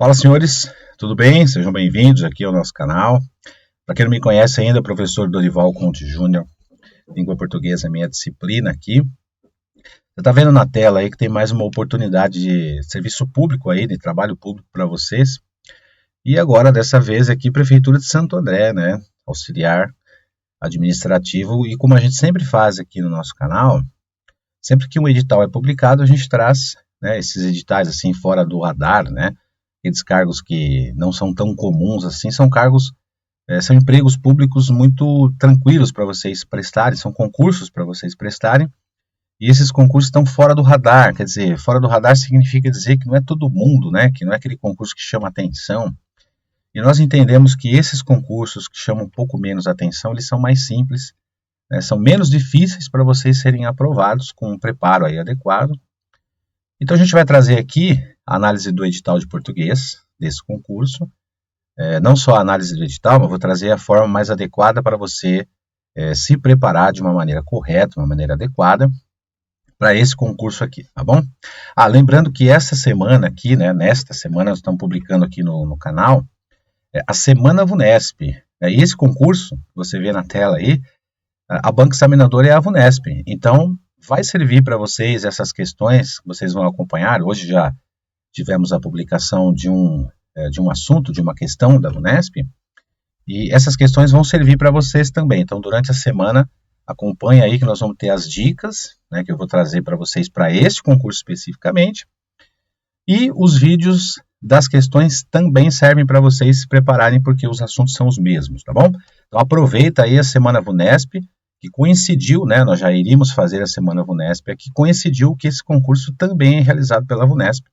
Fala, senhores, tudo bem? Sejam bem-vindos aqui ao nosso canal. Para quem não me conhece ainda, professor Dorival Conte Júnior, língua portuguesa é minha disciplina aqui. Você está vendo na tela aí que tem mais uma oportunidade de serviço público aí, de trabalho público para vocês. E agora, dessa vez aqui, Prefeitura de Santo André, né? Auxiliar administrativo. E como a gente sempre faz aqui no nosso canal, sempre que um edital é publicado, a gente traz, né, esses editais assim fora do radar, né? Aqueles cargos que não são tão comuns assim, são cargos, são empregos públicos muito tranquilos para vocês prestarem, são concursos para vocês prestarem, e esses concursos estão fora do radar, quer dizer, fora do radar significa dizer que não é todo mundo, né, que não é aquele concurso que chama atenção, e nós entendemos que esses concursos que chamam um pouco menos atenção, eles são mais simples, né, são menos difíceis para vocês serem aprovados com um preparo aí adequado. Então a gente vai trazer aqui a análise do edital de português desse concurso, não só a análise do edital, mas vou trazer a forma mais adequada para você se preparar de uma maneira correta, uma maneira adequada para esse concurso aqui, tá bom? Lembrando que essa semana aqui, né, nesta semana, nós estamos publicando aqui no canal, a Semana VUNESP, e esse concurso, você vê na tela aí, a banca examinadora é a VUNESP, então vai servir para vocês essas questões que vocês vão acompanhar. Hoje já tivemos a publicação de um assunto, de uma questão da VUNESP, e essas questões vão servir para vocês também. Então, durante a semana, acompanhe aí que nós vamos ter as dicas, né, que eu vou trazer para vocês para este concurso especificamente, e os vídeos das questões também servem para vocês se prepararem, porque os assuntos são os mesmos, tá bom? Então, aproveita aí a Semana VUNESP, que coincidiu, né, nós já iríamos fazer a Semana VUNESP aqui, coincidiu que esse concurso também é realizado pela VUNESP.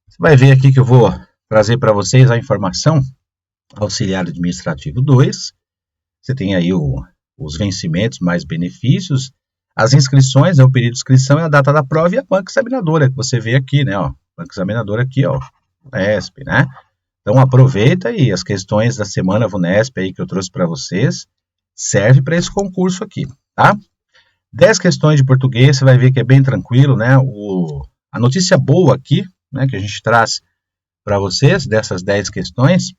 Você vai ver aqui que eu vou trazer para vocês a informação auxiliar administrativo 2. Você tem aí os vencimentos mais benefícios, as inscrições, o período de inscrição e a data da prova e a banca examinadora, que você vê aqui, né, ó, banca examinadora aqui, ó, VUNESP, né? Então aproveita aí as questões da Semana VUNESP aí que eu trouxe para vocês, serve para esse concurso aqui, tá? 10 questões de português, você vai ver que é bem tranquilo, né? A notícia boa aqui, né, que a gente traz para vocês, dessas 10 questões,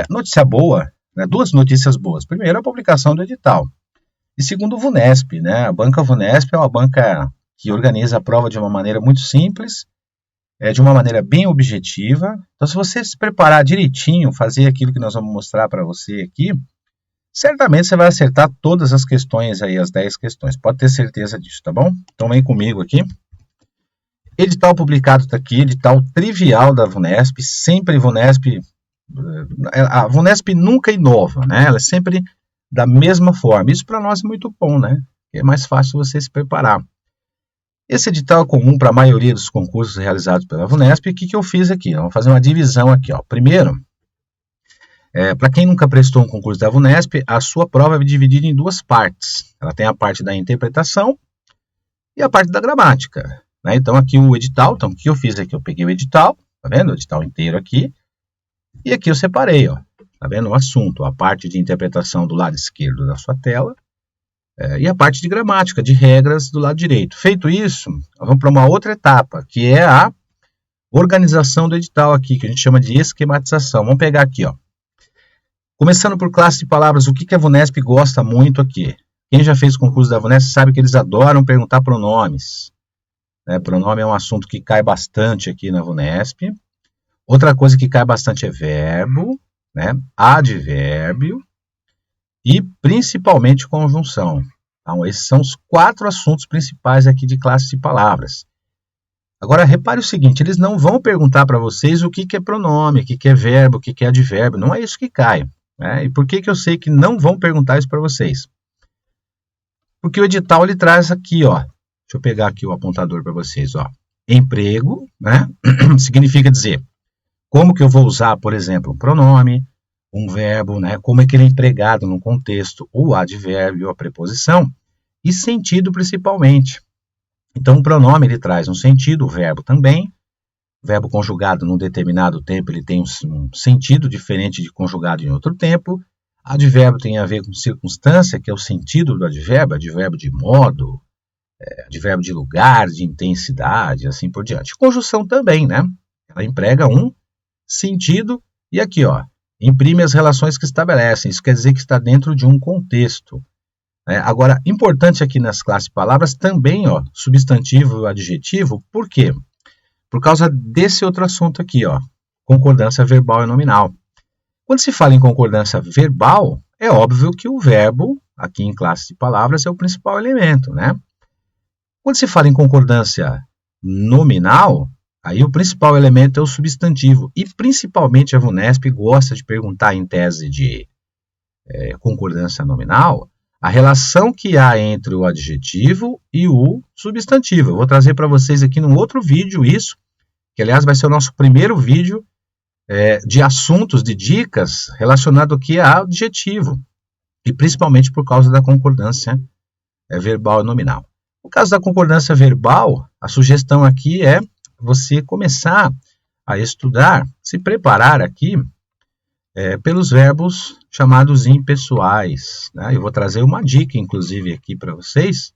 notícia boa, né, duas notícias boas. Primeiro, a publicação do edital. E segundo, o VUNESP, né? A banca VUNESP é uma banca que organiza a prova de uma maneira muito simples, de uma maneira bem objetiva. Então, se você se preparar direitinho, fazer aquilo que nós vamos mostrar para você aqui, certamente você vai acertar todas as questões aí, as 10 questões. Pode ter certeza disso, tá bom? Então vem comigo aqui. Edital publicado está aqui, edital trivial da VUNESP, sempre VUNESP. A VUNESP nunca inova, né? Ela é sempre da mesma forma. Isso para nós é muito bom, né? É mais fácil você se preparar. Esse edital é comum para a maioria dos concursos realizados pela VUNESP. E o que eu fiz aqui? Vamos fazer uma divisão aqui, ó. Primeiro, para quem nunca prestou um concurso da VUNESP, a sua prova é dividida em duas partes. Ela tem a parte da interpretação e a parte da gramática, né? Então, aqui o edital, então o que eu fiz aqui? Eu peguei o edital, tá vendo? O edital inteiro aqui. E aqui eu separei, ó, tá vendo? O assunto, a parte de interpretação do lado esquerdo da sua tela, e a parte de gramática, de regras do lado direito. Feito isso, vamos para uma outra etapa, que é a organização do edital aqui, que a gente chama de esquematização. Vamos pegar aqui, ó. Começando por classe de palavras, o que a VUNESP gosta muito aqui? Quem já fez concurso da VUNESP sabe que eles adoram perguntar pronomes. Pronome é um assunto que cai bastante aqui na VUNESP. Outra coisa que cai bastante é verbo, né? Advérbio e principalmente conjunção. Então, esses são os 4 assuntos principais aqui de classe de palavras. Agora, repare o seguinte, eles não vão perguntar para vocês o que é pronome, o que é verbo, o que é advérbio. Não é isso que cai. E por que eu sei que não vão perguntar isso para vocês? Porque o edital ele traz aqui, ó. Deixa eu pegar aqui o apontador para vocês, ó. Emprego, né? Significa dizer como que eu vou usar, por exemplo, um pronome, um verbo, né? Como é que ele é empregado no contexto, o advérbio, a preposição, e sentido principalmente. Então, o pronome ele traz um sentido, o verbo também. Verbo conjugado num determinado tempo, ele tem um sentido diferente de conjugado em outro tempo. Advérbio tem a ver com circunstância, que é o sentido do advérbio de modo, advérbio de lugar, de intensidade, assim por diante. Conjunção também, né? Ela emprega um sentido e aqui, ó, imprime as relações que estabelecem. Isso quer dizer que está dentro de um contexto. Agora, importante aqui nas classes de palavras também, ó, substantivo e adjetivo. Por quê? Por causa desse outro assunto aqui, ó, concordância verbal e nominal. Quando se fala em concordância verbal, é óbvio que o verbo, aqui em classe de palavras, é o principal elemento, né? Quando se fala em concordância nominal, aí o principal elemento é o substantivo. E principalmente a VUNESP gosta de perguntar em tese de concordância nominal a relação que há entre o adjetivo e o substantivo. Eu vou trazer para vocês aqui num outro vídeo isso, que aliás vai ser o nosso primeiro vídeo de assuntos, de dicas relacionado aqui a adjetivo. E principalmente por causa da concordância verbal e nominal. No caso da concordância verbal, a sugestão aqui é você começar a estudar, se preparar aqui pelos verbos chamados impessoais. Né? Eu vou trazer uma dica, inclusive, aqui para vocês,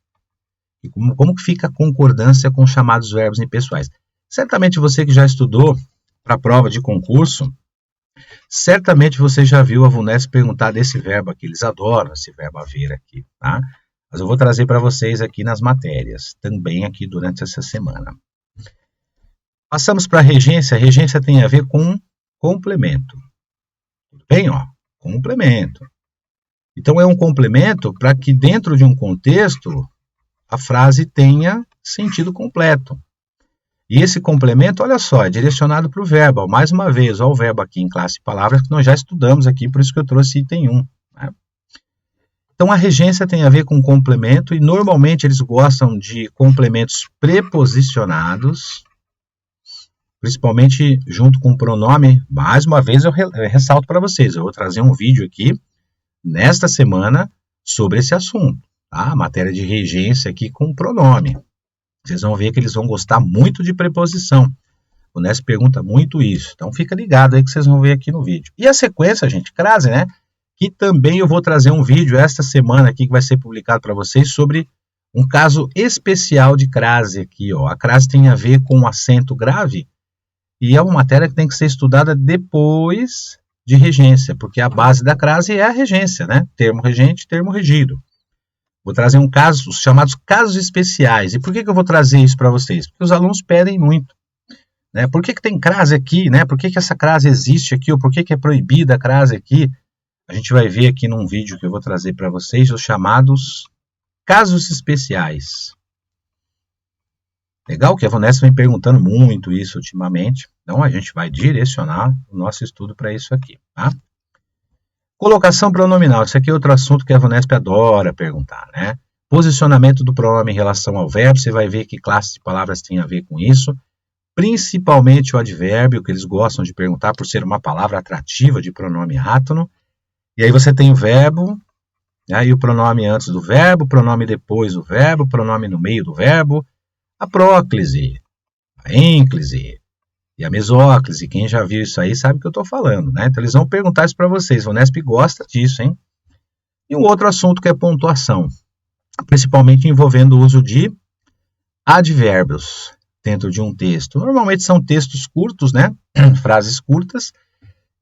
como que fica a concordância com os chamados verbos impessoais. Certamente você que já estudou para a prova de concurso, certamente você já viu a VUNESP perguntar desse verbo aqui. Eles adoram esse verbo haver aqui, tá? Mas eu vou trazer para vocês aqui nas matérias, também aqui durante essa semana. Passamos para a regência. A regência tem a ver com complemento. Tudo bem? Ó, complemento. Então, é um complemento para que dentro de um contexto a frase tenha sentido completo. E esse complemento, olha só, é direcionado para o verbo. Mais uma vez, olha o verbo aqui em classe de palavras que nós já estudamos aqui, por isso que eu trouxe item 1. Né? Então, a regência tem a ver com complemento e normalmente eles gostam de complementos preposicionados, principalmente junto com o pronome. Mais uma vez, eu ressalto para vocês, eu vou trazer um vídeo aqui nesta semana sobre esse assunto. Tá? A matéria de regência aqui com pronome. Vocês vão ver que eles vão gostar muito de preposição. O NES pergunta muito isso. Então, fica ligado aí que vocês vão ver aqui no vídeo. E a sequência, gente, crase, né? Que também eu vou trazer um vídeo esta semana aqui que vai ser publicado para vocês sobre um caso especial de crase aqui, ó. A crase tem a ver com acento grave e é uma matéria que tem que ser estudada depois de regência, porque a base da crase é a regência, né? Termo regente, termo regido. Vou trazer um caso, os chamados casos especiais. E por que eu vou trazer isso para vocês? Porque os alunos pedem muito. Né? Por que tem crase aqui? Né? Por que essa crase existe aqui? Ou por que é proibida a crase aqui? A gente vai ver aqui num vídeo que eu vou trazer para vocês os chamados casos especiais. Legal que a VUNESP vem perguntando muito isso ultimamente. Então a gente vai direcionar o nosso estudo para isso aqui. Tá? Colocação pronominal, isso aqui é outro assunto que a VUNESP adora perguntar, né? Posicionamento do pronome em relação ao verbo, você vai ver que classe de palavras tem a ver com isso, principalmente o advérbio, que eles gostam de perguntar por ser uma palavra atrativa de pronome átono. E aí você tem o verbo, aí o pronome antes do verbo, pronome depois do verbo, pronome no meio do verbo, a próclise, a ênclise, e a mesóclise. Quem já viu isso aí sabe o que eu estou falando, né? Então eles vão perguntar isso para vocês. O VUNESP gosta disso, hein? E um outro assunto que é pontuação, principalmente envolvendo o uso de advérbios dentro de um texto. Normalmente são textos curtos, né? Frases curtas.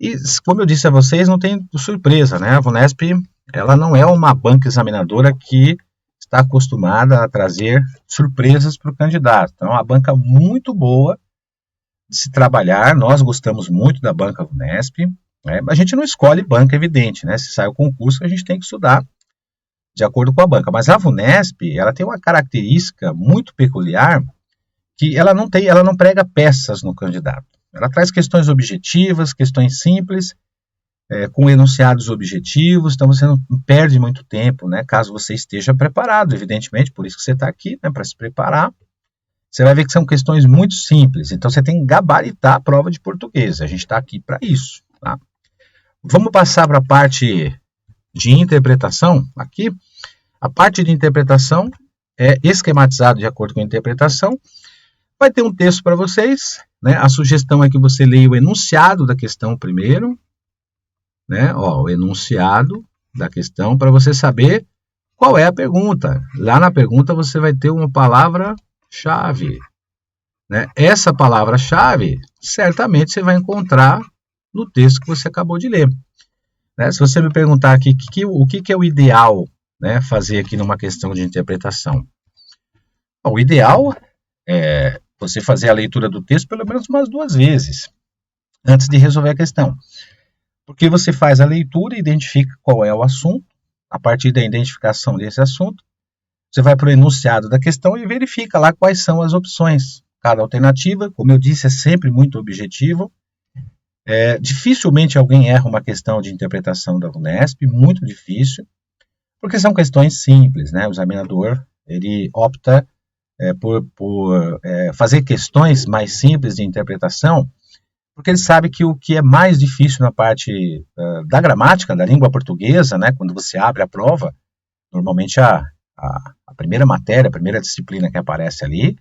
E como eu disse a vocês, não tem surpresa, né? A VUNESP, ela não é uma banca examinadora que está acostumada a trazer surpresas para o candidato. Então é uma banca muito boa de se trabalhar. Nós gostamos muito da banca VUNESP, né? A gente não escolhe banca, evidente, né? Se sai o concurso, a gente tem que estudar de acordo com a banca. Mas a VUNESP, ela tem uma característica muito peculiar, que ela não prega peças no candidato. Ela traz questões objetivas, questões simples, com enunciados objetivos, então você não perde muito tempo, né? Caso você esteja preparado, evidentemente, por isso que você está aqui, né? Para se preparar. Você vai ver que são questões muito simples, então você tem que gabaritar a prova de português. A gente está aqui para isso. Tá? Vamos passar para a parte de interpretação. Aqui, a parte de interpretação é esquematizada de acordo com a interpretação. Vai ter um texto para vocês, né? A sugestão é que você leia o enunciado da questão primeiro, né? Ó, o enunciado da questão para você saber qual é a pergunta. Lá na pergunta você vai ter uma palavra-chave, né? Essa palavra-chave certamente você vai encontrar no texto que você acabou de ler. Né? Se você me perguntar aqui o que é o ideal, né, fazer aqui numa questão de interpretação. Bom, o ideal é você fazer a leitura do texto pelo menos umas 2 vezes antes de resolver a questão. Porque você faz a leitura, identifica qual é o assunto, a partir da identificação desse assunto, você vai para o enunciado da questão e verifica lá quais são as opções. Cada alternativa, como eu disse, é sempre muito objetivo. Dificilmente alguém erra uma questão de interpretação da VUNESP, muito difícil, porque são questões simples, né? O examinador ele opta por fazer questões mais simples de interpretação, porque ele sabe que o que é mais difícil na parte da gramática, da língua portuguesa, né? Quando você abre a prova, normalmente a primeira matéria, a primeira disciplina que aparece ali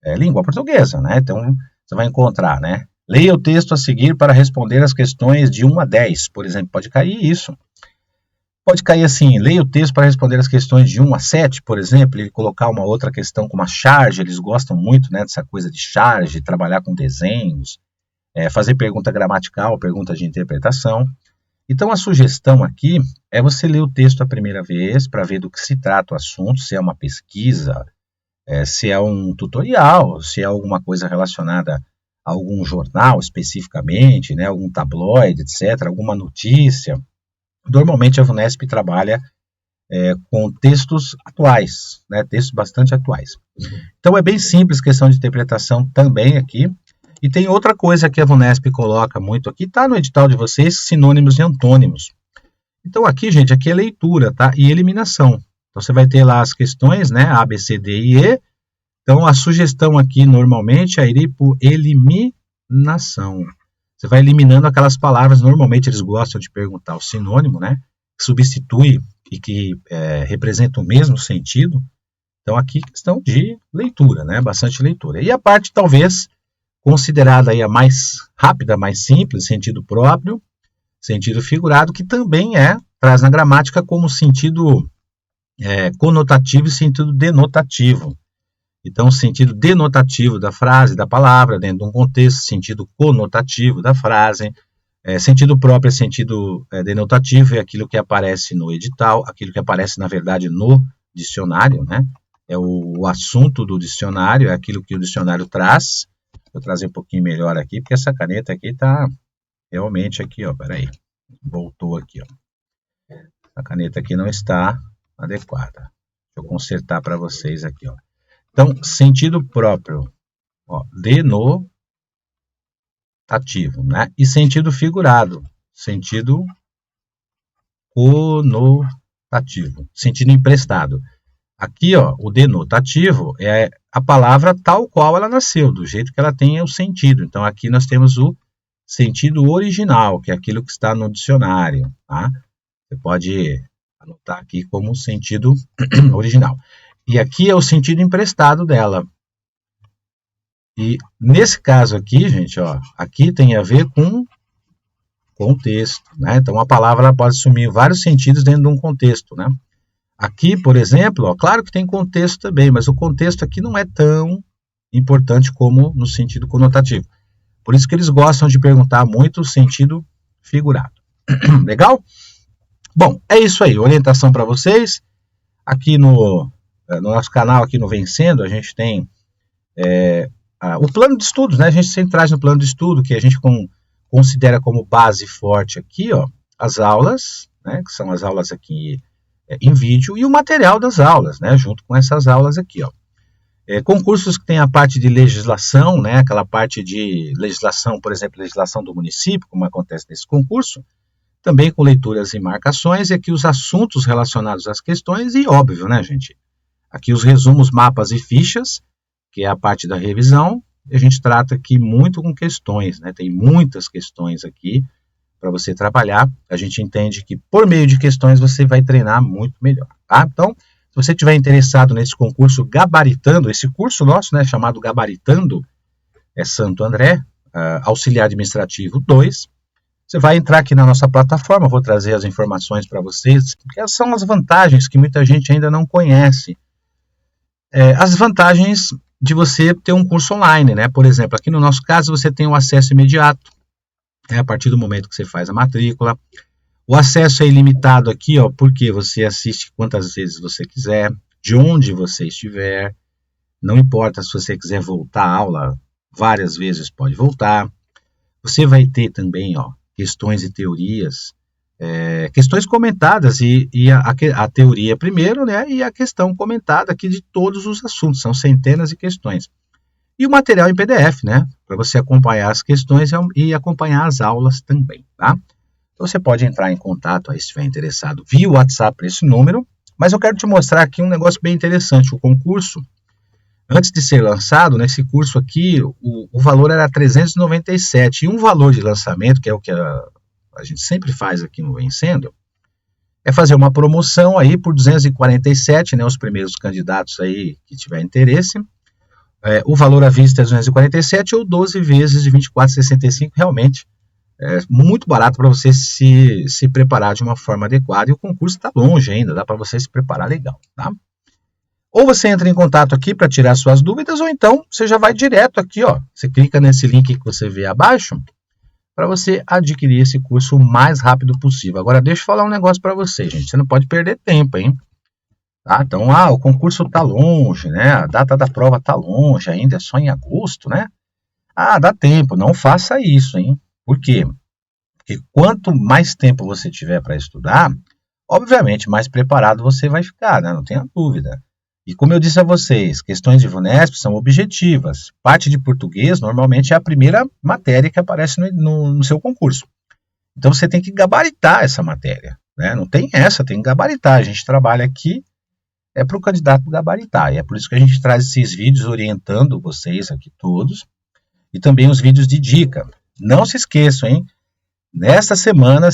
é língua portuguesa, né? Então, você vai encontrar, né? Leia o texto a seguir para responder as questões de 1 a 10, por exemplo, pode cair isso. Pode cair assim, leia o texto para responder as questões de 1 a 7, por exemplo, e colocar uma outra questão como a charge, eles gostam muito, né, dessa coisa de charge, trabalhar com desenhos, fazer pergunta gramatical, pergunta de interpretação. Então, a sugestão aqui é você ler o texto a primeira vez para ver do que se trata o assunto, se é uma pesquisa, se é um tutorial, se é alguma coisa relacionada a algum jornal especificamente, né, algum tabloide, etc., alguma notícia. Normalmente a VUNESP trabalha com textos atuais, né, textos bastante atuais. Então é bem simples, questão de interpretação também aqui. E tem outra coisa que a VUNESP coloca muito aqui, está no edital de vocês, sinônimos e antônimos. Então aqui, gente, aqui é leitura, tá? E eliminação. Então você vai ter lá as questões, né? A, B, C, D e E. Então a sugestão aqui normalmente é ir por eliminação. Você vai eliminando aquelas palavras, normalmente eles gostam de perguntar o sinônimo, né? Que substitui e que representa o mesmo sentido. Então aqui questão de leitura, né? Bastante leitura. E a parte talvez considerada aí a mais rápida, mais simples, sentido próprio, sentido figurado, que também traz na gramática como sentido conotativo e sentido denotativo. Então, o sentido denotativo da frase, da palavra, dentro de um contexto, sentido conotativo da frase, sentido próprio, sentido denotativo é aquilo que aparece no edital, aquilo que aparece, na verdade, no dicionário, né? É o assunto do dicionário, é aquilo que o dicionário traz. Vou trazer um pouquinho melhor aqui, porque essa caneta aqui está realmente aqui, ó, peraí, voltou aqui, ó. A caneta aqui não está adequada. Deixa eu consertar para vocês aqui, ó. Então, sentido próprio, ó, denotativo, né? E sentido figurado, sentido conotativo, sentido emprestado. Aqui, ó, o denotativo é a palavra tal qual ela nasceu, do jeito que ela tem o sentido. Então, aqui nós temos o sentido original, que é aquilo que está no dicionário, tá? Você pode anotar aqui como sentido original. E aqui é o sentido emprestado dela. E nesse caso aqui, gente, ó, aqui tem a ver com contexto, né? Então, a palavra pode assumir vários sentidos dentro de um contexto, né? Aqui, por exemplo, ó, claro que tem contexto também, mas o contexto aqui não é tão importante como no sentido conotativo. Por isso que eles gostam de perguntar muito o sentido figurado. Legal? Bom, é isso aí. Orientação para vocês. Aqui no nosso canal, aqui no Vencendo, a gente tem o plano de estudos, né? A gente sempre traz no plano de estudo, que a gente considera como base forte aqui, ó, as aulas, né? Que são as aulas aqui em vídeo, e o material das aulas, né? Junto com essas aulas aqui, ó. Concursos que tem a parte de legislação, né? Aquela parte de legislação, por exemplo, legislação do município, como acontece nesse concurso, também com leituras e marcações, e aqui os assuntos relacionados às questões, e óbvio, né, gente? Aqui os resumos, mapas e fichas, que é a parte da revisão, e a gente trata aqui muito com questões, né? Tem muitas questões aqui para você trabalhar. A gente entende que por meio de questões você vai treinar muito melhor, tá? Então, se você estiver interessado nesse concurso Gabaritando, esse curso nosso, né, chamado Gabaritando, Santo André, Auxiliar Administrativo 2, você vai entrar aqui na nossa plataforma, vou trazer as informações para vocês, porque são as vantagens que muita gente ainda não conhece. As vantagens de você ter um curso online, né? Por exemplo, aqui no nosso caso, você tem o acesso imediato, a partir do momento que você faz a matrícula. O acesso é ilimitado aqui, ó, porque você assiste quantas vezes você quiser, de onde você estiver. Não importa se você quiser voltar à aula várias vezes, pode voltar. Você vai ter também, ó, questões e teorias, questões comentadas e a teoria primeiro, né, e a questão comentada aqui de todos os assuntos, são centenas de questões. E o material em PDF, né, para você acompanhar as questões e acompanhar as aulas também, tá? Então você pode entrar em contato aí se estiver interessado via WhatsApp para esse número, mas eu quero te mostrar aqui um negócio bem interessante. O concurso, antes de ser lançado, nesse curso aqui, o valor era 397, e um valor de lançamento, que é o que a gente sempre faz aqui no Vencendo, é fazer uma promoção aí por 247, né, os primeiros candidatos aí que tiver interesse. O valor à vista é 247 ou 12 vezes de 24,65, realmente é muito barato para você se preparar de uma forma adequada, e o concurso está longe ainda, dá para você se preparar legal, tá? Ou você entra em contato aqui para tirar suas dúvidas, ou então você já vai direto aqui, ó, você clica nesse link que você vê abaixo, para você adquirir esse curso o mais rápido possível. Agora, deixa eu falar um negócio para você, gente. Você não pode perder tempo, hein? Tá? Então, o concurso está longe, né? A data da prova está longe ainda, é só em agosto, né? Dá tempo. Não faça isso, hein? Por quê? Porque quanto mais tempo você tiver para estudar, obviamente, mais preparado você vai ficar, né? Não tenha dúvida. E como eu disse a vocês, questões de VUNESP são objetivas. Parte de português, normalmente, é a primeira matéria que aparece no seu concurso. Então, você tem que gabaritar essa matéria, né? Não tem essa, tem que gabaritar. A gente trabalha aqui para o candidato gabaritar. E é por isso que a gente traz esses vídeos orientando vocês aqui todos. E também os vídeos de dica. Não se esqueçam, hein? Nesta semana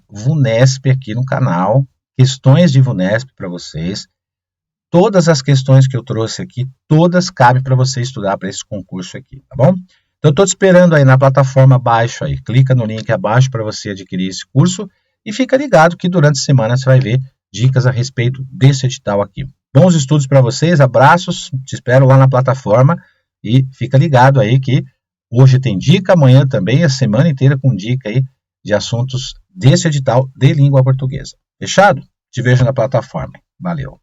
VUNESP aqui no canal. Questões de VUNESP para vocês. Todas as questões que eu trouxe aqui, todas cabem para você estudar para esse concurso aqui, tá bom? Então, eu estou te esperando aí na plataforma abaixo aí. Clica no link abaixo para você adquirir esse curso e fica ligado que durante a semana você vai ver dicas a respeito desse edital aqui. Bons estudos para vocês, abraços, te espero lá na plataforma e fica ligado aí que hoje tem dica, amanhã também, a semana inteira com dica aí de assuntos desse edital de língua portuguesa. Fechado? Te vejo na plataforma. Valeu!